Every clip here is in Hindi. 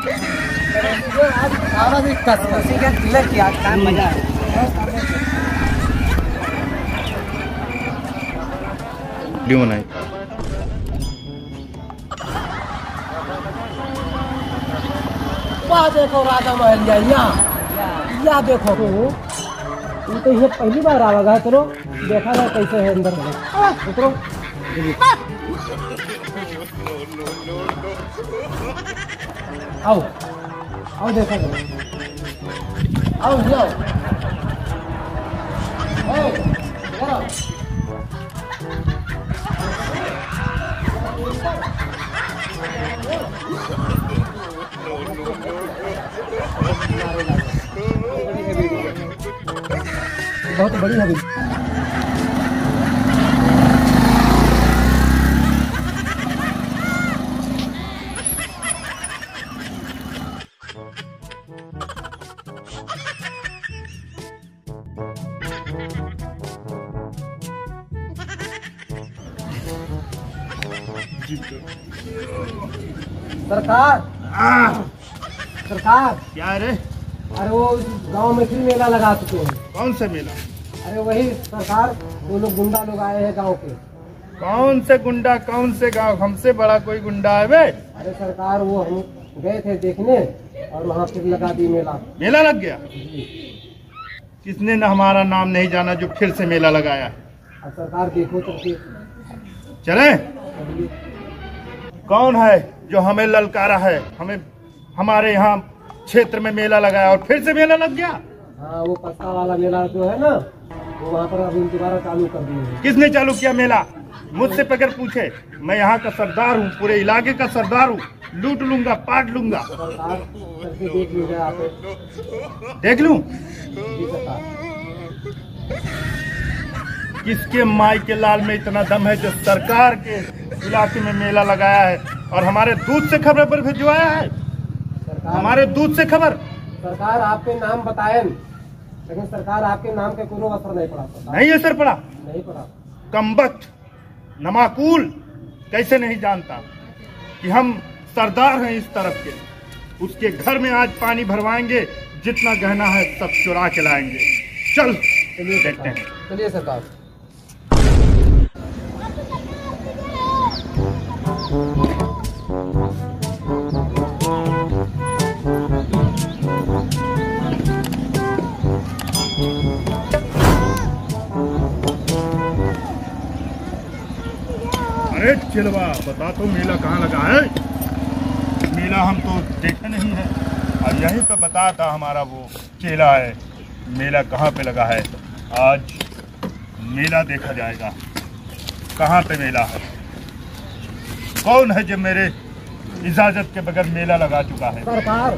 आज सारा भी उसी का क्लियर किया, काम मजा है। वीडियो बनाई। वाह देखो राजा महल या देखो तो ये पहली बार आवागा। चलो देखा जाए कैसे है अंदर। उतरो आओ आओ देखा जाए। आओ जाओ बहुत बड़ी है। सरकार क्या है रे? अरे वो गांव में फिर मेला लगा चुके हैं। कौन सा मेला? अरे वही सरकार, वो लोग गुंडा लोग आए हैं गांव के। कौन से गुंडा, कौन से गांव? हमसे बड़ा कोई गुंडा है बे? अरे सरकार वो हम गए थे देखने और वहाँ फिर लगा दी मेला। मेला लग गया? किसने न हमारा नाम नहीं जाना जो फिर से मेला लगाया? अब सरकार देखो तो चले। कौन है जो हमें ललकारा है? हमें हमारे यहाँ क्षेत्र में मेला लगाया और फिर से मेला लग गया? हाँ वो पत्ता वाला मेला जो है ना, वो वहाँ पर अभी दोबारा चालू कर दिए। किसने चालू किया मेला? मुझसे पकड़ पूछे। मैं यहाँ का सरदार हूँ, पूरे इलाके का सरदार हूँ। लूट लूंगा, पाट लूंगा। सरकार करके देख लीजिए आप। देख लूं? जी सरकार। किसके माई के लाल में इतना दम है जो सरकार के इलाके में मेला लगाया है और हमारे दूध से खबर पर भिजवाया है? हमारे दूध से खबर। सरकार आपके नाम बताए, लेकिन सरकार आपके नाम के कोई असर नहीं पड़ा। नहीं असर पड़ा? नहीं पड़ा। कमबख्त, नमाकूल, कैसे नहीं जानता कि हम सरदार हैं इस तरफ के। उसके घर में आज पानी भरवाएंगे, जितना गहना है सब चुरा के लाएंगे। चल देखते हैं। चलिए सरकार। अरे चिलवा, बता तो मेला कहाँ लगा है? मेला हम तो देखे नहीं है। और यहीं पे बता था हमारा वो चेला है, मेला कहाँ पे लगा है। आज मेला देखा जाएगा। कहाँ पे मेला है? कौन है जो मेरे इजाजत के बगैर मेला लगा चुका है? सरकार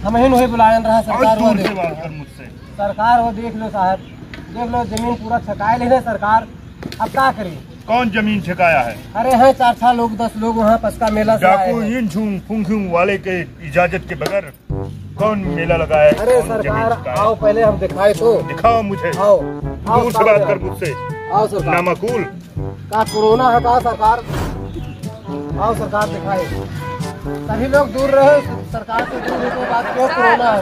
हम ही नहीं बुलाया रहा। सरकार वो से बात कर मुझसे। सरकार वो देख लो साहब, देख लो जमीन पूरा छकाए ले सरकार। अब क्या करें? कौन जमीन छकाया है? अरे हैं 4-4 लोग 10 लोग वहाँ पसका मेला से आए हैं। इन झूम फुंखूम वाले के इजाजत के बगैर कौन मेला लगाया है? अरे सरकार आओ पहले हम दिखाए तो। दिखाओ मुझे। आओ दूर से बात कर मुझसे। आओ सरकार। नामकूल का कोरोना है का सरकार? आओ सरकार दिखाए। सभी लोग दूर रहे, सरकार से दूर है तो बात क्यों कोरोना है?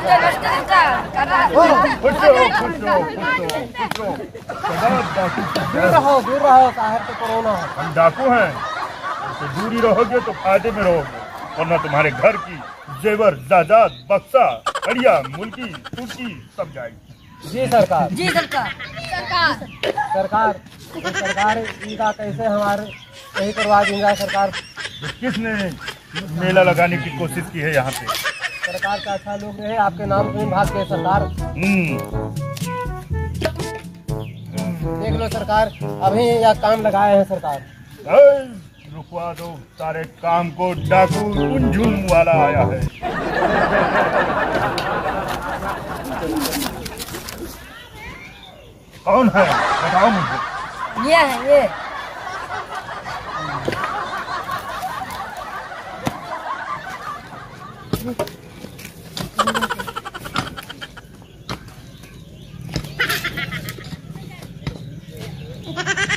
दूर रहो साहब, तो कोरोना है। हम डाकू हैं तो दूरी रहोगे तो फायदे में रहोगे, वरना तुम्हारे घर की जेवर जायदाद बक्सा हड़िया मुल्की टूटी सब जाएगी। जी सरकार। जी सरकार। सरकार सरकार इनका कैसे हमारे सही करवा देंगे सरकार? तो किसने मेला लगाने की कोशिश की है यहाँ पे? सरकार का अच्छा लोग है, आपके नाम से भाग गए सरकार। देख लो सरकार, अभी यह काम लगाए हैं सरकार। रुकवा दो सारे काम को, डाकू उंझुन वाला आया है। कौन है बताओ मुझे। ये है ये।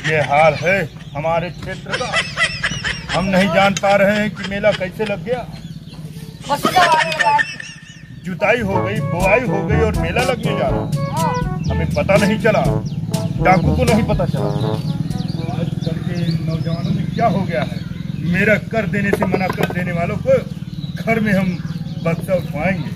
ये हाल है हमारे क्षेत्र का। हम नहीं जान पा रहे हैं कि मेला कैसे लग गया। जुताई हो गई, बुआई हो गई और मेला लगने जा रहा। हमें पता नहीं चला, डाकू को नहीं पता चला। आजकल के नौजवानों में क्या हो गया है, मेरा कर देने से मना कर देने वालों को घर में हम बक्सा उठवाएंगे।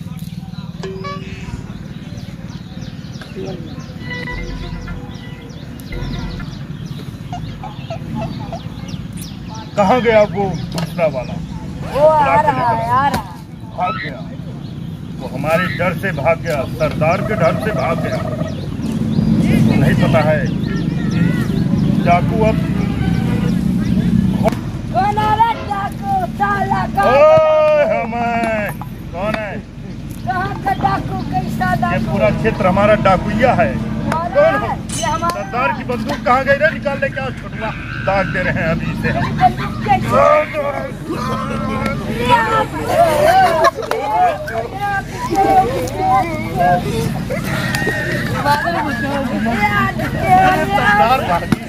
कहाँ गया वो दूसरा वाला? वो आ रहा है, आ रहा है। भाग गया, वो हमारे डर से भाग गया, सरदार के डर से भाग गया। तो नहीं पता है डाकू अब कौन आ रहा है? डाकू साला हमें कौन है? कहाँ का डाकू? कैसा ये डाकू? पूरा क्षेत्र हमारा डाकुइया है। कौन हो? ये हमारा सरदार की बंदूक कहाँ गई रे? निकाल ले, क्या छुटवा दाग दे रहे हैं अभी से हम। बंदूक कैसे? सरदार भागी।